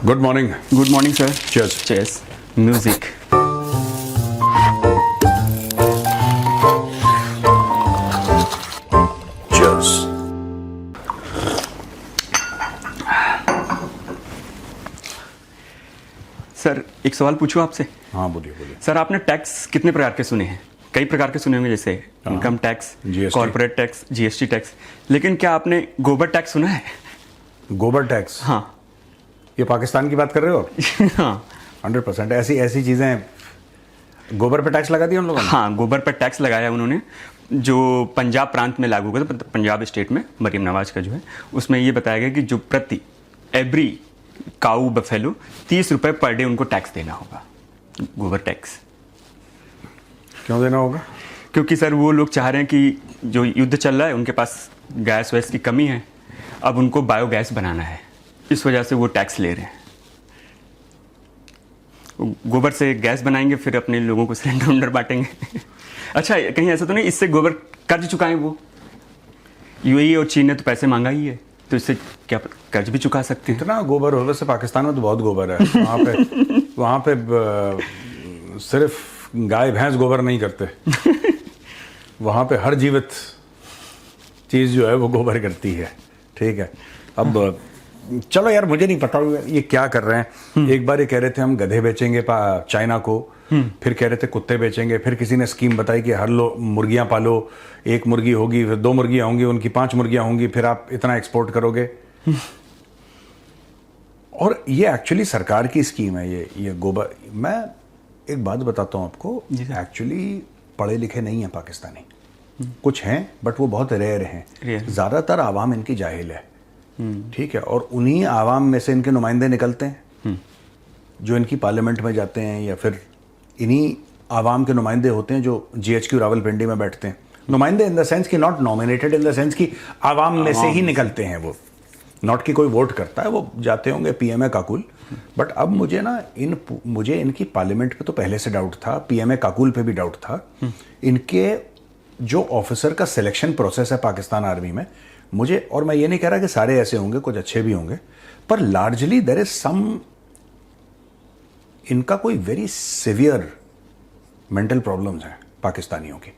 Good morning. Good morning sir. Cheers. Cheers. Music. Cheers. Sir एक सवाल पूछूं आपसे? हाँ बोलिए बोलिए। सर आपने टैक्स कितने प्रकार के सुने हैं? कई प्रकार के सुने होंगे, जैसे income tax, GST, corporate tax, GST tax, लेकिन क्या आपने गोबर टैक्स सुना है? गोबर टैक्स? हाँ। ये पाकिस्तान की बात कर रहे हो? हाँ 100% ऐसी चीजें। गोबर पे टैक्स लगा दिया उन लोगों ने? हाँ, गोबर पर टैक्स लगाया उन्होंने, जो पंजाब प्रांत में लागू हुआ था, पंजाब स्टेट में, मरीम नवाज का जो है, उसमें ये बताया गया कि जो प्रति एवरी काऊ बफेलो 30 रुपए पर डे उनको टैक्स देना होगा, गोबर टैक्स। क्यों देना होगा? क्योंकि सर वो लोग चाह रहे हैं कि जो युद्ध चल रहा है, उनके पास गैस वैस की कमी है, अब उनको बायोगैस बनाना है, इस वजह से वो टैक्स ले रहे हैं। गोबर से गैस बनाएंगे, फिर अपने लोगों को सिलेंडर उंडर बांटेंगे। अच्छा, कहीं ऐसा तो नहीं इससे गोबर कर्ज चुकाएं? वो यूएई और चीन ने तो पैसे मांगा ही है, तो इससे क्या कर्ज भी चुका सकते हैं? इतना गोबर हो, वैसे पाकिस्तान में तो बहुत गोबर है। वहाँ पे सिर्फ गाय भैंस गोबर नहीं करते। वहाँ पे हर जीवित चीज जो है वो गोबर करती है। ठीक है, अब चलो यार, मुझे नहीं पता ये क्या कर रहे हैं। एक बार ये कह रहे थे हम गधे बेचेंगे चाइना को, फिर कह रहे थे कुत्ते बेचेंगे, फिर किसी ने स्कीम बताई कि हर मुर्गियां पालो, एक मुर्गी होगी, फिर 2 मुर्गियां होंगी, उनकी 5 मुर्गियां होंगी, फिर आप इतना एक्सपोर्ट करोगे। और ये एक्चुअली सरकार की स्कीम है। ये गोबर, मैं एक बात बताता हूँ आपको, एक्चुअली पढ़े लिखे नहीं है पाकिस्तानी, कुछ हैं बट वो बहुत रेयर हैं। ज़्यादातर आवाम इनकी जाहिल है। ठीक है, और उन्हीं आवाम में से इनके नुमाइंदे निकलते हैं जो इनकी पार्लियामेंट में जाते हैं, या फिर इन्हीं आवाम के नुमाइंदे होते हैं जो GHQ रावलपिंडी में बैठते हैं। नुमाइंदे इन द सेंस कि not nominated, in the sense कि आवाम में से ही निकलते हैं वो, नॉट कि कोई वोट करता है, वो जाते होंगे PMA काकुल। बट अब मुझे ना मुझे इनकी पार्लियामेंट पे तो पहले से डाउट था, PMA काकुल पे भी डाउट था। इनके जो ऑफिसर का सिलेक्शन प्रोसेस है पाकिस्तान आर्मी में, मुझे, और मैं ये नहीं कह रहा कि सारे ऐसे होंगे, कुछ अच्छे भी होंगे, पर लार्जली देयर इज सम, इनका कोई वेरी सिवियर मेंटल प्रॉब्लम्स हैं पाकिस्तानियों की।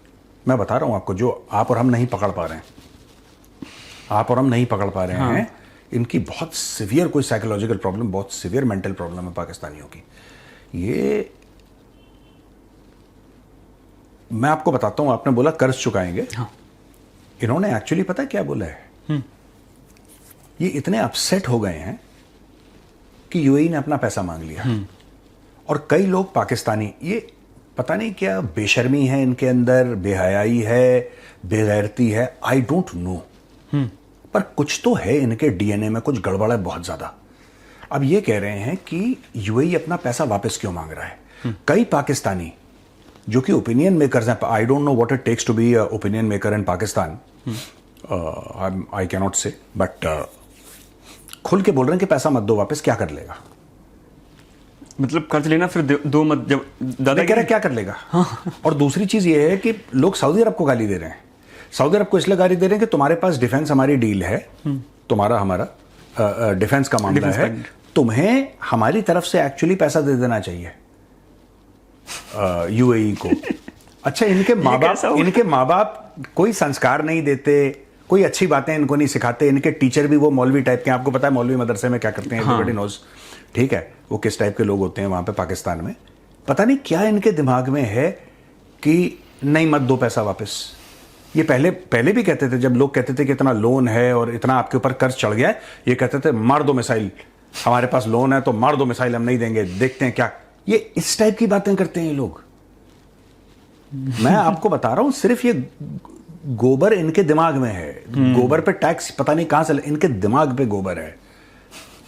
मैं बता रहा हूं आपको, जो आप और हम नहीं पकड़ पा रहे हैं, हैं, इनकी बहुत सिवियर कोई साइकोलॉजिकल प्रॉब्लम, बहुत सिवियर मेंटल प्रॉब्लम है पाकिस्तानियों की। ये मैं आपको बताता हूं, आपने बोला कर्ज चुकाएंगे। हाँ। इन्होंने एक्चुअली पता क्या बोला है? ये इतने अपसेट हो गए हैं कि यूएई ने अपना पैसा मांग लिया। और कई लोग पाकिस्तानी, ये पता नहीं क्या बेशर्मी है इनके अंदर, बेहयाई है, बेगैरती है, आई डोंट नो, पर कुछ तो है इनके DNA में, कुछ गड़बड़ है बहुत ज्यादा। अब ये कह रहे हैं कि यूएई अपना पैसा वापस क्यों मांग रहा है। कई पाकिस्तानी जो कि ओपिनियन मेकर्स हैं, I don't know what it takes to be a opinion maker in Pakistan, I can not say, but खुल के बोल रहे हैं कि पैसा मत दो वापस, क्या कर लेगा? मतलब कर्ज लेना फिर दो मत, जब दादा कह रहे क्या कर लेगा। और दूसरी चीज ये है कि लोग सऊदी अरब को गाली दे रहे हैं। सऊदी अरब को इसलिए गाली दे रहे हैं कि तुम्हारे पास डिफेंस हमारी डील है, तुम्हारा हमारा डिफेंस का मामला है, तुम्हें हमारी तरफ से एक्चुअली पैसा दे देना चाहिए यूएई को। अच्छा, इनके माँ बाप कोई संस्कार नहीं देते, कोई अच्छी बातें इनको नहीं सिखाते। इनके टीचर भी वो मौलवी टाइप के, आपको पता है मौलवी मदरसे में क्या करते हैं, एवरीबॉडी नोज। ठीक है, वो किस टाइप के लोग होते हैं वहां पे पाकिस्तान में। पता नहीं क्या इनके दिमाग में है कि नहीं मत दो पैसा वापस। ये पहले भी कहते थे, जब लोग कहते थे कि इतना लोन है और इतना आपके ऊपर कर्ज चढ़ गया है, ये कहते थे मार दो मिसाइल, हमारे पास लोन है तो मार दो मिसाइल, हम नहीं देंगे, देखते हैं क्या। ये इस टाइप की बातें करते हैं ये लोग। मैं आपको बता रहा हूं, सिर्फ ये गोबर इनके दिमाग में है। गोबर पे टैक्स पता नहीं कहां से, इनके दिमाग पे गोबर है।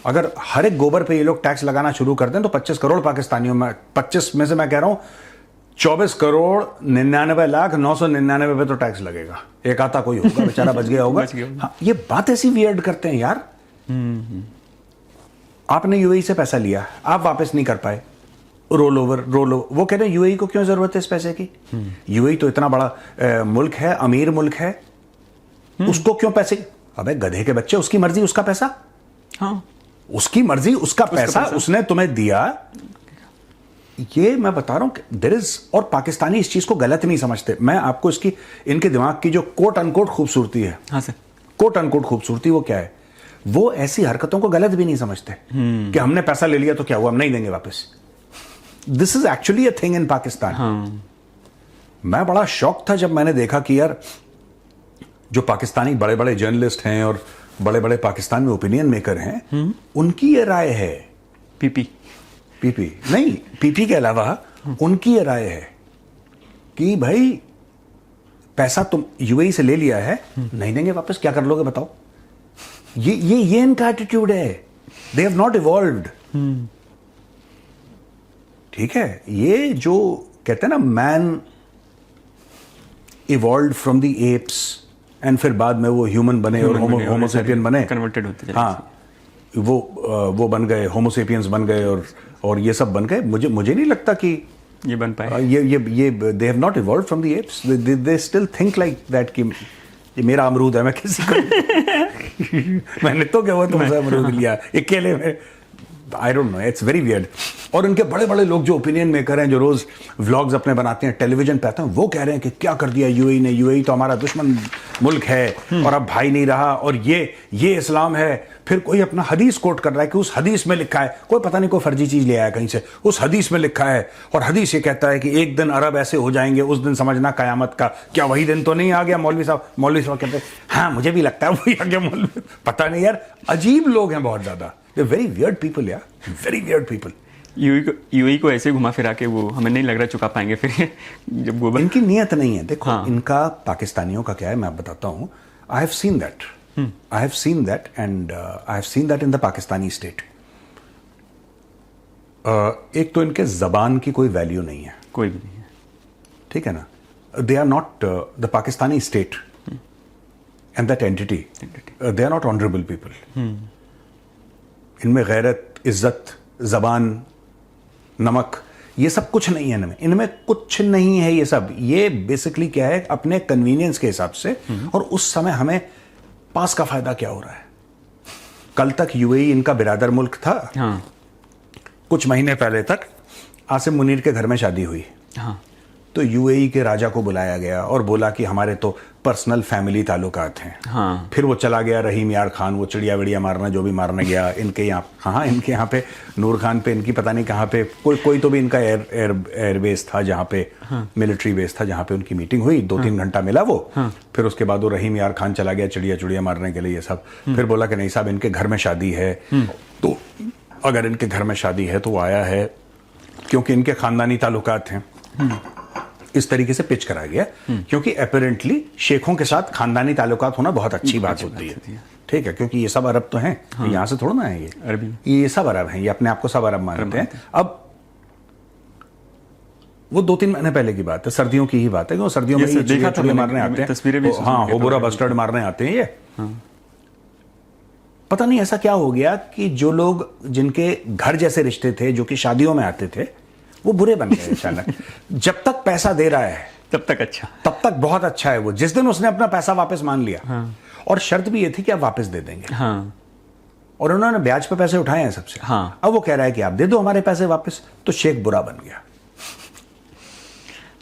अगर हर एक गोबर पे ये लोग टैक्स लगाना शुरू कर दें तो 25 करोड़ पाकिस्तानियों में, 25 में से मैं कह रहा हूं 24 करोड़ 99,999 पे तो टैक्स लगेगा। एक आता कोई होगा बेचारा बच गया होगा। हाँ, ये बात ऐसी वियर्ड करते हैं यार। आपने यूएई से पैसा लिया, आप वापस नहीं कर पाए, रोल ओवर। वो कह रहे हैं यूएई को क्यों जरूरत है इस पैसे की? यूएई तो इतना बड़ा मुल्क है, अमीर मुल्क है, उसको क्यों पैसे? अबे गधे के बच्चे, उसकी मर्जी उसका पैसा। हाँ, उसकी मर्जी, उसका पैसा उसने तुम्हें दिया। ये मैं बता रहा हूं देयर इज, और पाकिस्तानी इस चीज को गलत नहीं समझते। मैं आपको इसकी, इनके दिमाग की जो कोट अनकोट खूबसूरती है, हाँ सर, कोट अनकोट खूबसूरती, वो क्या है, वो ऐसी हरकतों को गलत भी नहीं समझते कि हमने पैसा ले लिया तो क्या हुआ, हम नहीं देंगे वापस। This is actually a thing in Pakistan. हाँ। मैं बड़ा शॉक था जब मैंने देखा कि यार जो पाकिस्तानी बड़े बड़े जर्नलिस्ट हैं और बड़े बड़े पाकिस्तान में ओपिनियन मेकर हैं, उनकी ये राय है, पीपी नहीं, पीपी के अलावा उनकी ये राय है कि भाई पैसा तुम यूएई से ले लिया है, नहीं देंगे वापस, क्या कर लोगे बताओ। ये इनका एटीट्यूड है। They have not evolved. ठीक है, ये जो कहते हैं ना man evolved from the apps and फिर बाद में वो ह्यूमन बने और होमोसेपियन बने, कन्वर्टेड होते चले। हाँ, वो बन गए, होमोसेपियंस बन गए और ये सब बन गए। मुझे नहीं लगता कि ये बन पाए। ये they have not evolved from the apps. They still think like that कि ये मेरा अमरूद है, मैं किसी को मैंने तो क्या हुआ तुमसे अमरूद लिया अकेले में। आई don't no, it's very weird. और उनके बड़े बड़े लोग जो ओपिनियन मेकर हैं, जो रोज व्लॉग्स अपने बनाते हैं, टेलीविजन पे आते हैं, वो कह रहे हैं कि क्या कर दिया यूएई ने, यूएई तो हमारा दुश्मन मुल्क है और अब भाई नहीं रहा, और ये इस्लाम है। फिर कोई अपना हदीस कोट कर रहा है कि उस हदीस में लिखा है, कोई पता नहीं कोई फर्जी चीज ले आया कहीं से, उस हदीस में लिखा है, और हदीस ये कहता है कि एक दिन अरब ऐसे हो जाएंगे, उस दिन समझना कयामत का। क्या वही दिन तो नहीं आ गया? मौलवी साहब कहते हैं हाँ मुझे भी लगता है वही आ गया मौलवी। पता नहीं यार, अजीब लोग हैं बहुत ज्यादा। वेरी वियर्ड पीपल यार, वेरी वियर्ड पीपल। यूएई को ऐसे घुमा फिरा के वो हमें नहीं लग रहा चुका पाएंगे फिर जब वो इनकी नीयत नहीं है। देखो हाँ। इनका पाकिस्तानियों का क्या है, मैं बताता हूं। I have seen that, and I have seen that in the Pakistani state. एक तो इनके जबान की कोई वैल्यू नहीं है, कोई भी नहीं है, ठीक है ना। They are not the Pakistani state and that entity, they are not honourable people. इनमें गैरत, इज्जत, जबान, नमक, ये सब कुछ नहीं है इनमें कुछ नहीं है। ये सब, ये बेसिकली क्या है, अपने कन्वीनियंस के हिसाब से, और उस समय हमें पास का फायदा क्या हो रहा है। कल तक यूएई इनका बिरादर मुल्क था। हाँ। कुछ महीने पहले तक आसिम मुनीर के घर में शादी हुई। हाँ। तो यूएई के राजा को बुलाया गया और बोला कि हमारे तो पर्सनल फैमिली ताल्लुकात हैं। हाँ। फिर वो चला गया रहीम यार खान, वो चिड़िया विड़िया मारना जो भी मारने गया इनके यहाँ। हाँ, इनके यहाँ पे नूर खान पे, इनकी पता नहीं कहाँ पे, कोई तो भी इनका एयरबेस था जहाँ पे, मिलिट्री बेस था जहाँ पे उनकी मीटिंग हुई। 2-3 घंटा मिला वो। फिर उसके बाद वो रहीम यार खान चला गया चिड़िया मारने के लिए, ये सब। फिर बोला कि नहीं साहब, इनके घर में शादी है, तो अगर इनके घर में शादी है तो वो आया है क्योंकि इनके खानदानी ताल्लुकात हैं। इस तरीके से पिच करा गया, क्योंकि अपेरेंटली शेखों के साथ खानदानी ताल्लुकात होना बहुत अच्छी बात होती है। ठीक है, क्योंकि ये सब अरब तो हैं। हाँ। यहाँ से थोड़ा ना है, ये अरबी, ये सब अरब हैं, ये अपने आप को सब अरब मानते हैं। अब वो 2-3 महीने पहले की बात है, सर्दियों की ही बात है, क्योंकि सर्दियों में ये चिड़िया मारने आते हैं, तस्वीरें भी, हाँ, होबुरा बस्टर्ड मारने आते हैं ये। पता नहीं ऐसा क्या हो गया कि जो लोग जिनके घर जैसे रिश्ते थे, जो कि शादियों में आते थे, वो बुरे बन गए अचानक। जब तक पैसा दे रहा है तब तक अच्छा, तब तक बहुत अच्छा है वो। जिस दिन उसने अपना पैसा वापस मान लिया, हाँ। और शर्त भी ये थी कि आप वापस दे देंगे, हाँ। और उन्होंने ब्याज पे पैसे उठाए हैं सबसे। हाँ। अब वो कह रहा है कि आप दे दो हमारे पैसे वापस, तो शेख बुरा बन गया।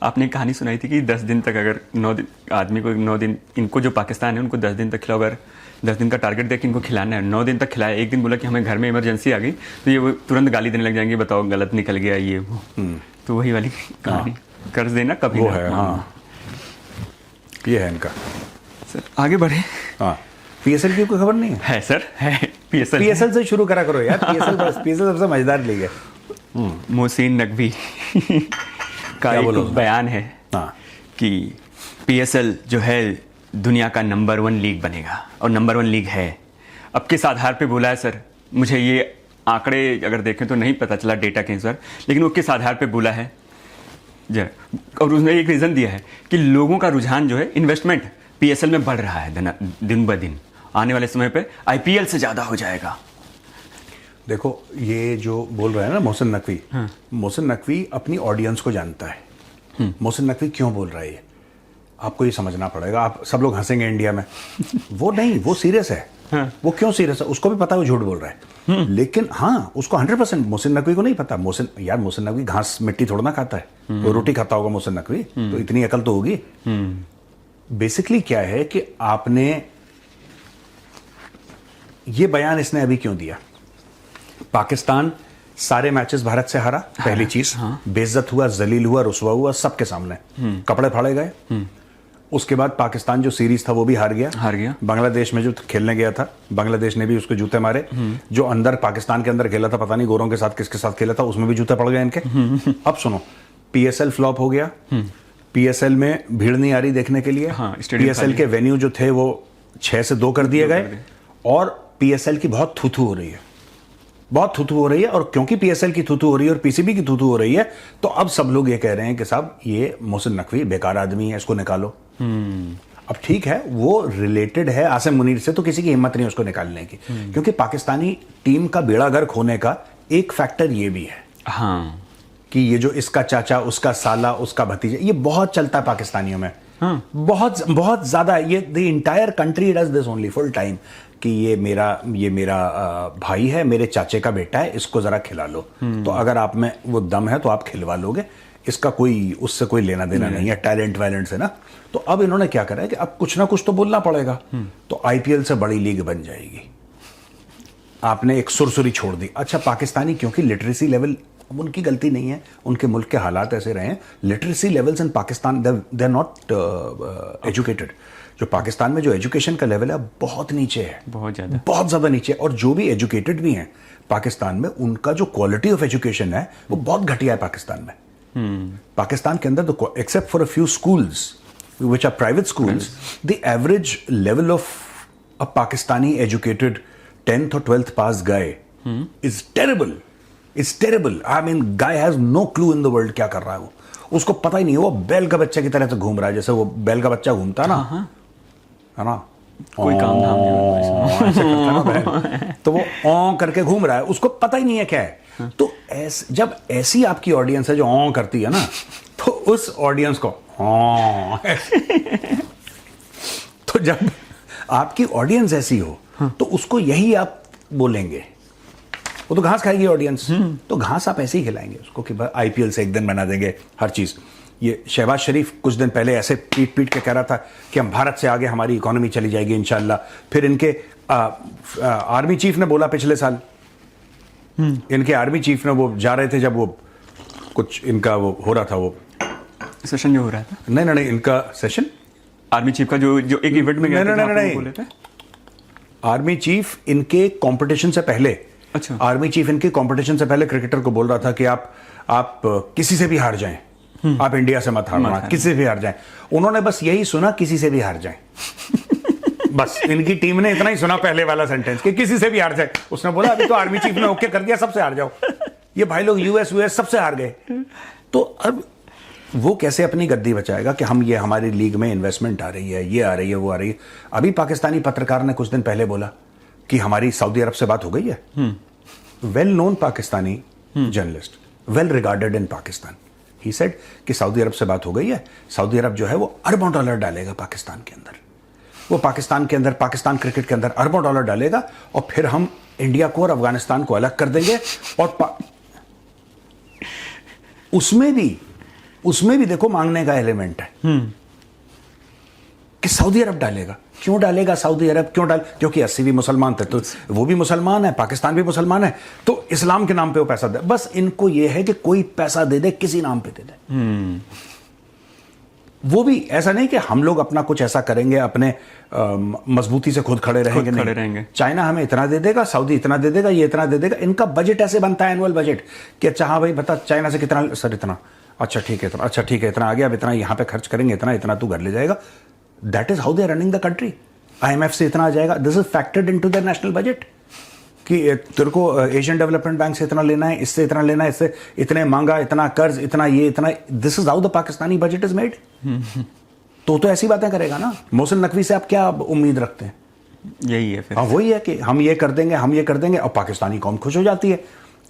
आपने कहानी सुनाई थी कि 10 दिन तक, अगर 9 दिन आदमी को 9 दिन, इनको जो पाकिस्तान है उनको 10 दिन तक खिलाओ, अगर 10 दिन का टारगेट देकर इनको खिलाना है, 9 दिन तक खिलाया, एक दिन बोला कि हमें घर में इमरजेंसी आ गई, तो ये वो तुरंत गाली देने लग जाएंगे, बताओ गलत निकल गया ये वो। तो वही वाली कहानी, कर्ज देना कभी वो है। हाँ, ये है इनका। सर आगे बढ़े। हाँ, पीएसएल की कोई खबर नहीं है? है सर, है पीएसएल से शुरू करा करो यार। पीएसएल सबसे मजेदार लीग है। मोहसिन नकवी का एक बयान है, हाँ, कि पीएसएल जो है दुनिया का नंबर 1 लीग बनेगा, और नंबर 1 लीग है। अब किस आधार पे बोला है सर, मुझे ये आंकड़े अगर देखें तो नहीं पता चला डेटा के अनुसार, लेकिन वो किस आधार पे बोला है, और उसने एक रीज़न दिया है कि लोगों का रुझान जो है इन्वेस्टमेंट पीएसएल में बढ़ रहा है दिन ब दिन, आने वाले समय पे आईपीएल से ज़्यादा हो जाएगा। देखो ये जो बोल रहा है ना मोहसिन नकवी, हाँ। मोहसिन नकवी अपनी ऑडियंस को जानता है। मोहसिन नकवी क्यों बोल रहा है ये? आपको ये समझना पड़ेगा। आप सब लोग हंसेंगे इंडिया में, वो नहीं, वो सीरियस है। हाँ। वो क्यों सीरियस है? उसको भी पता है वो झूठ बोल रहा है, लेकिन हाँ उसको 100%। मोहसिन नकवी को नहीं पता। मोहसिन नकवी घास मिट्टी थोड़ा ना खाता है, वो रोटी खाता होगा मोहसिन नकवी, तो इतनी अकल तो होगी। बेसिकली क्या है कि आपने ये बयान इसने अभी क्यों दिया? पाकिस्तान सारे मैचेस भारत से हारा, पहली चीज। बेइज्जत हुआ, जलील हुआ, रुसवा हुआ सबके सामने, कपड़े फाड़े गए। उसके बाद पाकिस्तान जो सीरीज था वो भी हार गया। बांग्लादेश में जो खेलने गया था, बांग्लादेश ने भी उसको जूते मारे। जो अंदर पाकिस्तान के अंदर खेला था, पता नहीं गोरों के साथ किसके साथ खेला था, उसमें भी जूते पड़ गए इनके। अब सुनो, पीएसएल फ्लॉप हो गया। पीएसएल में भीड़ नहीं आ रही देखने के लिए। पीएसएल के वेन्यू जो थे वो 6 से 2 कर दिए गए, और पीएसएल की बहुत थूथू हो रही है, बहुत थूथू हो रही है। और क्योंकि पीएसएल की थूथू हो रही है और पीसीबी की थूथू हो रही है, तो अब सब लोग ये कह रहे हैं कि साहब ये मोहसिन नकवी बेकार आदमी है, इसको निकालो। अब ठीक है, वो रिलेटेड है आसिम मुनीर से, तो किसी की हिम्मत नहीं उसको निकालने की, क्योंकि पाकिस्तानी टीम का बेड़ा गर्क होने का एक फैक्टर ये भी है। हाँ, कि ये जो इसका चाचा, उसका साला, उसका भतीजा, ये बहुत चलता है पाकिस्तानियों में। बहुत बहुत ज्यादा। ये the entire country does this only full time, कि ये मेरा भाई है, मेरे चाचे का बेटा है, इसको जरा खिला लो। तो अगर आप में वो दम है तो आप खिलवा लोगे, इसका कोई उससे कोई लेना देना नहीं है, टैलेंट वैलेंट से ना। तो अब इन्होंने क्या करा है कि अब कुछ ना कुछ तो बोलना पड़ेगा। तो आईपीएल से बड़ी लीग बन जाएगी। आपने एक सुरसुरी छोड़ दी। अच्छा, पाकिस्तानी क्योंकि लिटरेसी लेवल, उनकी गलती नहीं है, उनके मुल्क के हालात ऐसे रहे हैं। Literacy levels in Pakistan, they are not educated. जो पाकिस्तान में जो एजुकेशन का लेवल है बहुत नीचे है, बहुत ज़्यादा नीचे। और जो भी एजुकेटेड भी हैं पाकिस्तान में, उनका जो क्वालिटी ऑफ एजुकेशन है वो बहुत घटिया है पाकिस्तान में। पाकिस्तान के अंदर तो except for a few schools which are private schools, the average level of a Pakistani educated 10th or 12th pass guy is terrible. It's terrible. I mean, guy has no clue in the world क्या कर रहा है वो। उसको पता ही नहीं है, वो बैल का बच्चा की तरह से घूम रहा है, जैसे वो बैल का बच्चा घूमता है ना, है ना, कोई काम धाम नहीं ऐसे करता है ना बैल, तो वो ऑं करके घूम रहा है, उसको पता ही नहीं है क्या है। तो जब ऐसी आपकी ऑडियंस है जो ऑं करती है ना, तो उस ऑडियंस को तो जब आपकी ऑडियंस ऐसी हो तो उसको यही आप बोलेंगे। वो तो घास खाएगी ऑडियंस, तो घास आप ऐसे ही खिलाएंगे उसको कि आईपीएल से एक दिन बना देंगे हर चीज। ये शहबाज शरीफ कुछ दिन पहले ऐसे पीट के कह रहा था कि हम भारत से आगे हमारी इकोनॉमी चली जाएगी इंशाल्लाह। फिर इनके आर्मी चीफ ने बोला पिछले साल, इनके आर्मी चीफ ने, वो जा रहे थे जब वो कुछ इनका वो हो रहा था, वो सेशन जो हो रहा था, नहीं इनका सेशन, आर्मी चीफ का जो एक इवेंट में नहीं, आर्मी चीफ इनके कंपटीशन से पहले, अच्छा, आर्मी चीफ इनके कंपटीशन से पहले क्रिकेटर को बोल रहा था कि आप किसी से भी हार जाएं, आप इंडिया से मत हारना, किसी से भी हार जाएं। उन्होंने बस यही सुना, किसी से भी हार जाएं। बस इनकी टीम ने इतना ही सुना, पहले वाला सेंटेंस, कि किसी से भी हार जाए। उसने बोला अभी तो आर्मी चीफ ने ओके कर दिया, सबसे हार जाओ। ये भाई लोग यूएस सबसे हार गए। तो अब वो कैसे अपनी गद्दी बचाएगा कि हम ये हमारी लीग में इन्वेस्टमेंट आ रही है, ये आ रही है, वो आ रही है। अभी पाकिस्तानी पत्रकार ने कुछ दिन पहले बोला कि हमारी सऊदी अरब से बात हो गई है। Well known Pakistani journalist, well regarded in Pakistan, he said कि सऊदी अरब से बात हो गई है। सऊदी अरब जो है वो अरबों डॉलर डालेगा पाकिस्तान के अंदर, वो पाकिस्तान के अंदर, पाकिस्तान क्रिकेट के अंदर अरबों डॉलर डालेगा, और फिर हम इंडिया को और अफगानिस्तान को अलग कर देंगे। और उसमें भी देखो मांगने का एलिमेंट है कि सऊदी अरब डालेगा। क्यों डालेगा सऊदी अरब, क्यों क्योंकि 80 भी मुसलमान थे, तो वो भी मुसलमान है, पाकिस्तान भी मुसलमान है, तो इस्लाम के नाम पे वो पैसा दे। बस इनको ये है कि कोई पैसा दे दे, किसी नाम पे दे दे। वो भी ऐसा नहीं कि हम लोग अपना कुछ ऐसा करेंगे, अपने मजबूती से खुद खड़े रहेंगे। चाइना हमें इतना दे देगा, सऊदी इतना दे देगा, ये इतना दे देगा। इनका बजट ऐसे बनता है, एनुअल बजट, कि अच्छा हाँ भाई बता चाइना से कितना, सर इतना, अच्छा ठीक है, अच्छा ठीक है, इतना आ गया, अब इतना यहाँ पे खर्च करेंगे, इतना तू घर ले जाएगा। That is how they are running the country. IMF से इतना आ जाएगा, this is factored into their national budget, कि तेरे को एशियन डेवलपमेंट बैंक से इतना लेना है, इससे इतना लेना है, इससे इतने मांगा, इतना कर्ज, इतना ये, इतना। This is how the Pakistani budget is made. तो ऐसी बातें करेगा ना। मोहसिन नकवी से आप क्या उम्मीद रखते हैं? यही है फिर। हाँ, वही है कि हम ये कर देंगे, हम ये कर देंगे, और पाकिस्तानी कौम खुश हो जाती है।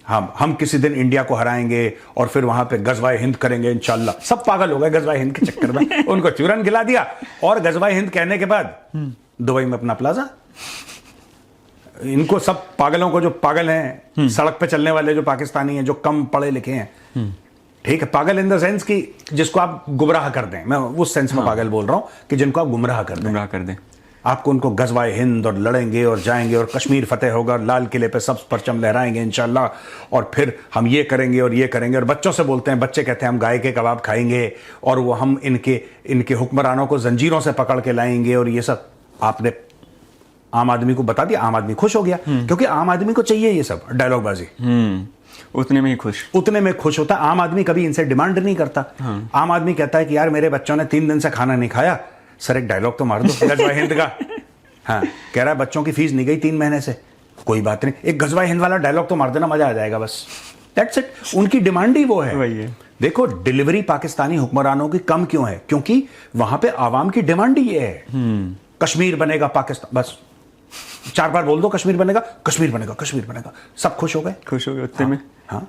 हम किसी दिन इंडिया को हराएंगे और फिर वहां पे गजवाए हिंद करेंगे इंशाल्लाह। सब पागल हो गए गजवाए हिंद के चक्कर में। उनको चूरन खिला दिया और गजवाए हिंद कहने के बाद दुबई में अपना प्लाजा। इनको सब पागलों को, जो पागल हैं सड़क पे चलने वाले जो पाकिस्तानी हैं, जो कम पढ़े लिखे हैं, ठीक है, पागल इन द सेंस कि जिसको आप गुमराह कर दें, मैं उस सेंस में पागल बोल रहा हूं कि जिनको आप गुमराह कर दें। आपको उनको गजवाए हिंद और लड़ेंगे और जाएंगे और कश्मीर फतेह होगा, लाल किले पे सब परचम लहराएंगे इंशाल्लाह, और फिर हम ये करेंगे और ये करेंगे। और बच्चों से बोलते हैं, बच्चे कहते हैं हम गाय के कबाब खाएंगे और वो हम इनके हुक्मरानों को जंजीरों से पकड़ के लाएंगे और ये सब। आपने आम आदमी को बता दिया, आम आदमी खुश हो गया, क्योंकि आम आदमी को चाहिए ये सब डायलॉगबाजी। उतने में खुश होता। आम आदमी कभी इनसे डिमांड नहीं करता। आम आदमी कहता है कि यार मेरे बच्चों ने 3 दिन से खाना नहीं खाया, सर एक डायलॉग तो मार दो गजवाए हिंद का। हाँ, कह रहा है बच्चों की फीस नहीं गई 3 महीने से, कोई बात नहीं, एक गजवाए हिंद वाला डायलॉग तो मार देना, मजा आ जाएगा, बस दैट्स इट। उनकी डिमांड ही वो है। वही है। देखो डिलीवरी पाकिस्तानी हुक्मरानों की कम क्यों है? क्योंकि वहां पे आवाम की डिमांड ही ये है, कश्मीर बनेगा पाकिस्तान, बस 4 बार बोल दो कश्मीर बनेगा, कश्मीर बनेगा, कश्मीर बनेगा, सब खुश हो गए उतने में। हाँ,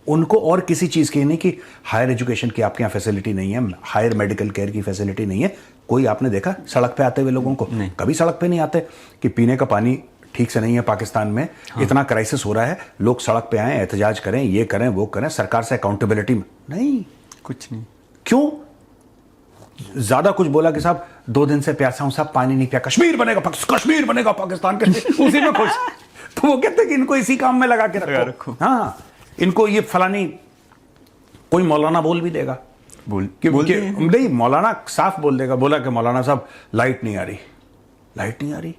उनको और किसी चीज की नहीं कि हायर एजुकेशन की आपके यहाँ फैसिलिटी नहीं है, हायर मेडिकल केयर की फैसिलिटी नहीं है। कोई आपने देखा सड़क पे आते हुए लोगों को? कभी सड़क पे नहीं आते। कि पीने का पानी ठीक से नहीं है पाकिस्तान में, इतना क्राइसिस हो रहा है, लोग सड़क पे आए, एहतजाज करें, ये करें वो करें, सरकार से अकाउंटेबिलिटी नहीं, कुछ नहीं। क्यों? ज्यादा कुछ बोला कि साहब 2 दिन से प्यासा हूं साहब, पानी नहीं पिया, कश्मीर बनेगा पाकिस्तान के, उसी में खुश। तो वो कहते हैं कि इनको इसी काम में लगा के रखो। हाँ, इनको ये फलानी, कोई मौलाना बोल भी देगा, नहीं मौलाना साफ बोल देगा, बोला कि मौलाना साहब लाइट नहीं आ रही।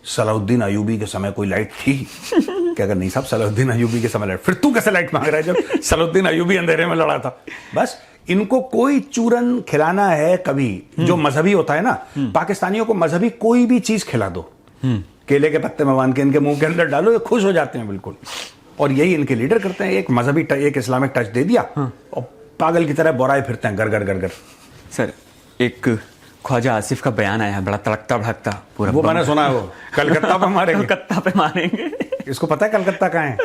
सलाउद्दीन अयूबी के समय कोई लाइट थी क्या? अगर नहीं साहब सलाउद्दीन अयूबी के समय लाइट, फिर तू कैसे लाइट मांग रहा है जब सलाउद्दीन अयूबी अंधेरे में लड़ा था? बस इनको कोई चूरन खिलाना है कभी, जो मजहबी होता है ना, पाकिस्तानियों को मजहबी कोई भी चीज खिला दो, केले के पत्ते में बांध के इनके मुंह के अंदर डालो, ये खुश हो जाते हैं बिल्कुल। और यही इनके लीडर करते हैं, एक मजहबी एक इस्लामिक टच दे दिया और पागल की तरह बोराए फिरते हैं घर घर। सर एक ख्वाजा आसिफ का बयान आया है, बड़ा तड़कता भड़कता पूरा, वो मैंने सुना है, वो कलकत्ता पे मारेंगे। इसको पता है कलकत्ता कहाँ है?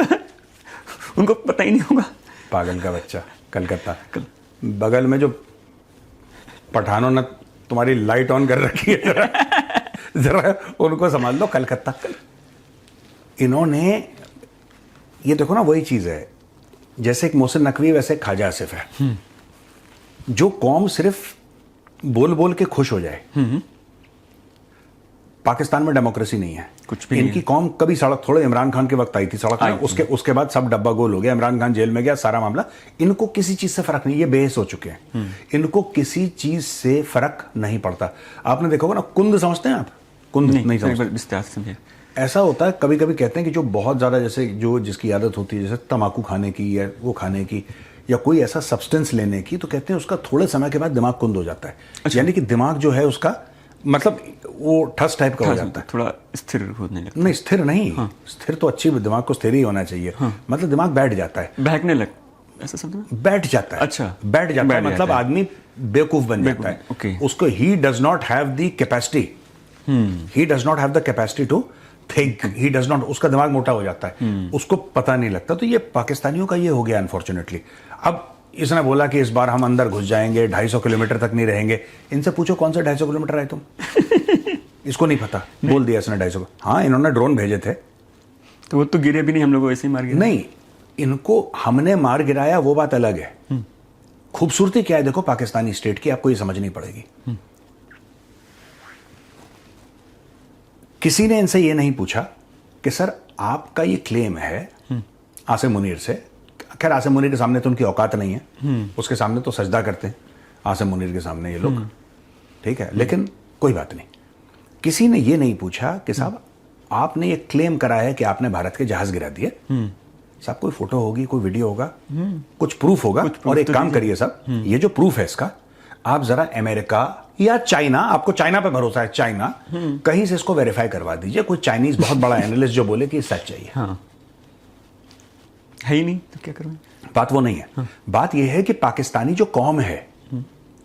उनको पता ही नहीं होगा, पागल का बच्चा। कलकत्ता बगल में जो पठानों ने तुम्हारी लाइट ऑन कर रखी है, जरा उनको संभाल लो। कलकत्ता इन्होंने, ये देखो ना, वही चीज है जैसे एक मोहसिन नकवी वैसे ख्वाजा आसिफ है। जो कौम सिर्फ बोल बोल के खुश हो जाए, पाकिस्तान में डेमोक्रेसी नहीं है, कुछ भी इनकी कौम कभी सड़क, थोड़े इमरान खान के वक्त आई थी सड़क में, उसके बाद सब डब्बा गोल हो गया, इमरान खान जेल में गया, सारा मामला। इनको किसी चीज से फर्क नहीं, ये बेहस हो चुके हैं, इनको किसी चीज से फर्क नहीं पड़ता। आपने देखा होगा ना, कुंद समझते हैं आप? कुंद नहीं समझते? ऐसा होता है कभी कभी कहते हैं कि जो बहुत ज्यादा, जैसे जो जिसकी आदत होती है जैसे तंबाकू खाने की या वो खाने की या कोई ऐसा सब्सटेंस लेने की, तो कहते हैं उसका थोड़े समय के बाद दिमाग कुंद हो जाता है। अच्छा। यानी कि दिमाग जो है उसका मतलब वो ठस टाइप का हो जाता है, थोड़ा स्थिर होने लगता है। नहीं स्थिर नहीं, हाँ। स्थिर तो अच्छी, दिमाग को स्थिर ही होना चाहिए, हाँ। मतलब दिमाग बैठ जाता है, बहकने लग, ऐसा समझ, बैठ जाता है। अच्छा, बैठ जाता है, मतलब आदमी बेवकूफ बन जाता है। okay. उसको he does not have the capacity, he does not have the capacity to think, he does not, उसका दिमाग मोटा हो जाता है, उसको पता नहीं लगता। तो ये पाकिस्तानियों का ये हो गया अनफॉर्चुनेटली। अब इसने बोला कि इस बार हम अंदर घुस जाएंगे, 250 किलोमीटर तक नहीं रहेंगे। इनसे पूछो कौन से 250 किलोमीटर आए तुम? इसको नहीं पता, बोल दिया इसने 250। हाँ, इन्होंने ड्रोन भेजे थे, तो वो तो गिरे भी नहीं, हम लोग ऐसे ही मार गिरा। नहीं, इनको हमने मार गिराया वो बात अलग है। खूबसूरती क्या है देखो पाकिस्तानी स्टेट की, आपको ये समझनी पड़ेगी। किसी ने इनसे ये नहीं पूछा कि सर आपका ये क्लेम है आसिम मुनीर से, खैर आसिम मुनीर के सामने तो उनकी औकात नहीं है, उसके सामने तो सजदा करते हैं आसिम मुनीर के सामने ये लोग, ठीक है, लेकिन कोई बात नहीं। किसी ने ये नहीं पूछा कि साहब आपने ये क्लेम करा है कि आपने भारत के जहाज गिरा दिए, साहब कोई फोटो होगी, कोई वीडियो होगा, कुछ प्रूफ होगा, और एक काम करिए साहब, ये जो प्रूफ है इसका, आप जरा अमेरिका या चाइना, आपको चाइना पे भरोसा है, चाइना कहीं से इसको वेरीफाई करवा दीजिए, कोई चाइनीज बहुत बड़ा एनालिस्ट जो बोले कि सच चाहिए। हाँ। है ही नहीं तो क्या करवाएं? बात वो नहीं है। हाँ। बात यह है कि पाकिस्तानी जो कौम है,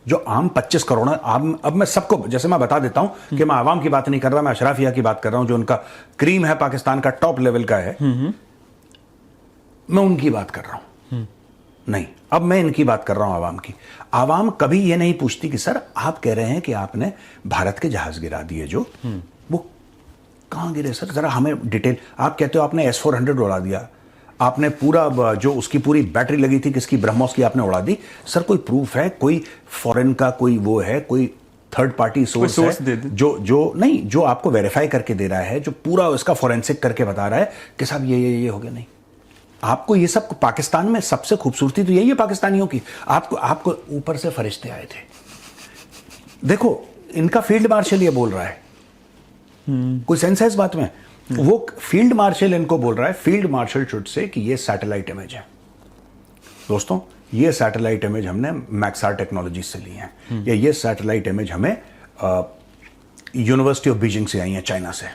जो आम 25 करोड़, अब मैं सबको, जैसे मैं बता देता हूं कि मैं आवाम की बात नहीं कर रहा, मैं अशराफिया की बात कर रहा हूं, जो उनका क्रीम है पाकिस्तान का, टॉप लेवल का है। मैं उनकी बात कर रहा हूं, नहीं, अब मैं इनकी बात कर रहा हूं, आवाम की। आवाम कभी ये नहीं पूछती कि सर आप कह रहे हैं कि आपने भारत के जहाज गिरा दिए, जो वो कहां गिरे सर, जरा हमें डिटेल। आप कहते हो आपने S-400 उड़ा दिया, आपने पूरा जो उसकी पूरी बैटरी लगी थी किसकी, ब्रह्मोस की, आपने उड़ा दी। सर कोई प्रूफ है, कोई फॉरेन का कोई वो है, कोई थर्ड पार्टी सोर्स है जो नहीं, जो आपको वेरीफाई करके दे रहा है, जो पूरा उसका फॉरेंसिक करके बता रहा है कि साहब ये हो गया? नहीं। आपको ये सब, पाकिस्तान में सबसे खूबसूरती तो यही है पाकिस्तानियों की, आपको ऊपर से फरिश्ते आए थे। देखो इनका फील्ड मार्शल ये बोल रहा है, कोई सेंस है इस बात में? वो फील्ड मार्शल इनको बोल रहा है, फील्ड मार्शल शुड से कि ये सैटेलाइट इमेज है। दोस्तों ये सैटेलाइट इमेज हमने मैक्सार टेक्नोलॉजी से ली है, या ये सैटेलाइट इमेज हमें यूनिवर्सिटी ऑफ बीजिंग से आई है, चाइना से,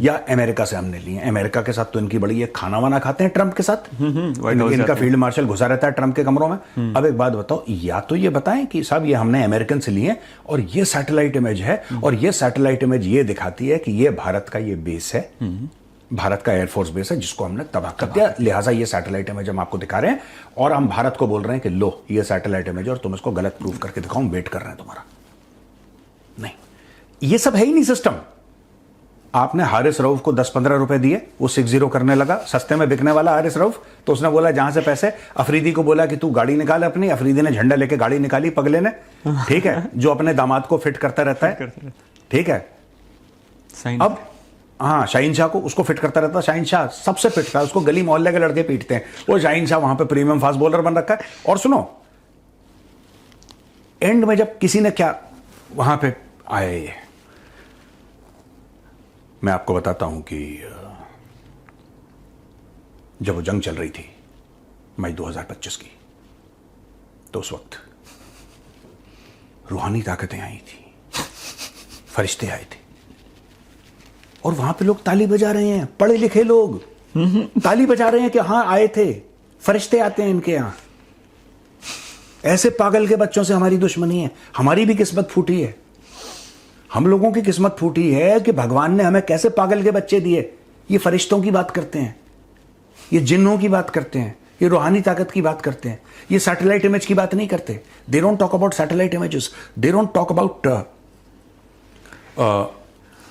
या अमेरिका से हमने ली है। अमेरिका के साथ तो इनकी बड़ी, ये खाना वाना खाते हैं ट्रंप के साथ, इनका फील्ड मार्शल घुसा रहता है ट्रंप के कमरों में। अब एक बात बताओ, या तो ये बताएं कि साहब ये हमने अमेरिकन से लिए और ये सैटेलाइट इमेज है, और ये सैटेलाइट इमेज ये दिखाती है कि ये भारत का ये बेस है, भारत का एयरफोर्स बेस है जिसको हमने तबाह कर दिया, लिहाजा ये सैटेलाइट इमेज हम आपको दिखा रहे हैं, और हम भारत को बोल रहे हैं कि लो ये सैटेलाइट इमेज है और तुम इसको गलत प्रूफ करके दिखाओ, हम वेट कर रहे हैं तुम्हारा। नहीं, ये सब है ही नहीं सिस्टम। आपने हारिस रऊफ को 10-15 रुपए दिए, वो 60 करने लगा, सस्ते में बिकने वाला हारिस रऊफ, तो उसने बोला जहां से पैसे, अफरीदी को बोला कि तू गाड़ी निकाल अपनी, अफरीदी ने झंडा लेके गाड़ी निकाली, पगले ने, ठीक है, जो अपने दामाद को फिट करता रहता है, ठीक है। अब हाँ, शाहीन शाह को, उसको फिट करता रहता, शाहीन शाह सबसे फिट था, उसको गली मोहल्ले के लड़के पीटते हैं, वो शाहीन शाह वहां पे प्रीमियम फास्ट बॉलर बन रखा है। और सुनो, एंड में जब किसी ने क्या वहां पे आए, मैं आपको बताता हूं कि जब वो जंग चल रही थी मई 2025 की, तो उस वक्त रूहानी ताकतें आई थी, फरिश्ते आए थे, और वहां पे लोग ताली बजा रहे हैं, पढ़े लिखे लोग ताली बजा रहे हैं कि हाँ आए थे, फरिश्ते आते हैं इनके यहां। ऐसे पागल के बच्चों से हमारी दुश्मनी है, हमारी भी किस्मत फूटी है, हम लोगों की किस्मत फूटी है कि भगवान ने हमें कैसे पागल के बच्चे दिए। ये फरिश्तों की बात करते हैं, ये जिन्नों की बात करते हैं, ये रूहानी ताकत की बात करते हैं, ये सैटेलाइट इमेज की बात नहीं करते। They don't talk about satellite images, they don't talk about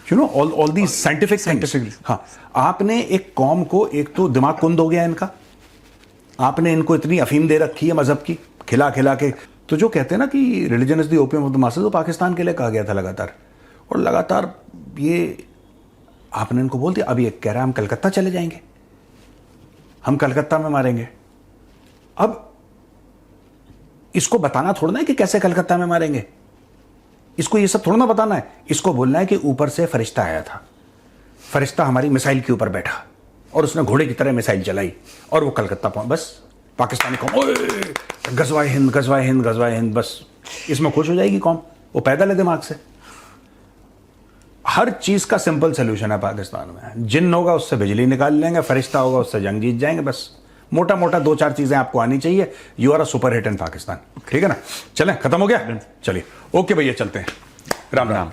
you know all the scientific. हाँ, आपने एक कौम को, एक तो दिमाग कुंद हो गया इनका, आपने इनको इतनी अफीम दे रखी है मजहब की, खिला खिला के। तो जो कहते हैं ना कि religion is the opium of the masses, तो पाकिस्तान के लिए कहा गया था लगातार, और लगातार ये आपने इनको बोल दिया। अब ये कह रहा है हम कलकत्ता चले जाएंगे, हम कलकत्ता में मारेंगे। अब इसको बताना थोड़ा ना है कि कैसे कलकत्ता में मारेंगे, इसको ये सब थोड़ा ना बताना है, इसको बोलना है कि ऊपर से फरिश्ता आया था, फरिश्ता हमारी मिसाइल के ऊपर बैठा और उसने घोड़े की तरह मिसाइल चलाई और वो कलकत्ता पहुंच, बस पाकिस्तानी कौम गजवाए हिंद गजवाए हिंद गजवाए हिंद, बस इसमें खुश हो जाएगी कौम, वो पैदल है दिमाग से। हर चीज का सिंपल सोल्यूशन है पाकिस्तान में, जिन्न होगा उससे बिजली निकाल लेंगे, फरिश्ता होगा उससे जंग जीत जाएंगे, बस मोटा मोटा 2-4 चीजें आपको आनी चाहिए, you are a super hit in Pakistan. ठीक है ना, चलें, खत्म हो गया, चलिए ओके भैया, चलते हैं, राम राम।